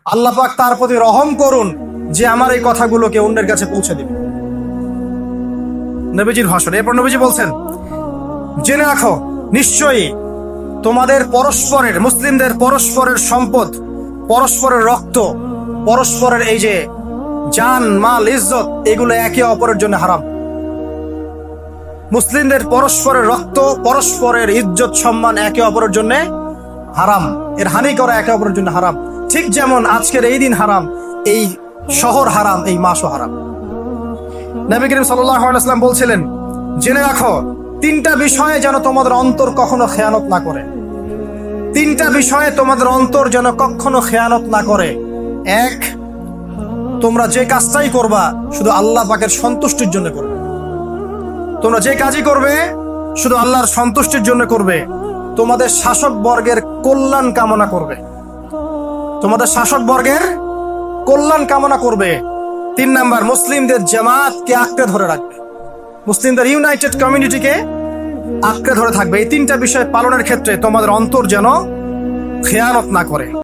আল্লাহ পাক তার প্রতি রহম করুন যে আমার এই কথাগুলোকে অন্যের কাছে পৌঁছে দিবে। নবীজির ভাষণ। এরপর নবীজি বলছেন, জেনে রাখো নিশ্চয়ই তোমাদের পরস্পরের, মুসলিমদের পরস্পরের সম্পদ, পরস্পরের রক্ত, পরস্পরের এই যে জান মাল ইজ্জত, এগুলো একে অপরের জন্য হারাম। মুসলিমদের পরস্পরের রক্ত, পরস্পরের ইজ্জত সম্মান একে অপরের জন্য হারাম, এর হানি করা একে অপরের জন্য হারাম। ঠিক যেমন আজকের এই দিন হারাম, এই শহর হারাম, এই মাসও হারাম। নবী করিম সাল্লাল্লাহু আলাইহি ওয়াসাল্লাম বলছিলেন, জেনে রাখো তিনটা বিষয়ে যেন তোমাদের অন্তর কখনো খেয়ানত না করে। তিনটা বিষয়ে তোমাদের অন্তর যেন কখনো খেয়ানত না করে। এক, তোমরা যে কাজটাই করবা শুধু আল্লাহ পাকের সন্তুষ্টির জন্য করবে। তোমরা যে কাজই করবে শুধু আল্লাহর সন্তুষ্টির জন্য করবে। তোমাদের শাসক বর্গের কল্যাণ কামনা করবে। তোমাদের শাসক বর্গের কল্যাণ কামনা করবে। 3 নাম্বার, মুসলিমদের জামাতকে আঁকড়ে ধরে রাখবে। মুসলিমদের ইউনাইটেড কমিউনিটিকে আঁকড়ে ধরে থাকবে। এই 3টা বিষয় পালনের ক্ষেত্রে তোমাদের অন্তর যেন খেয়ানত না করে।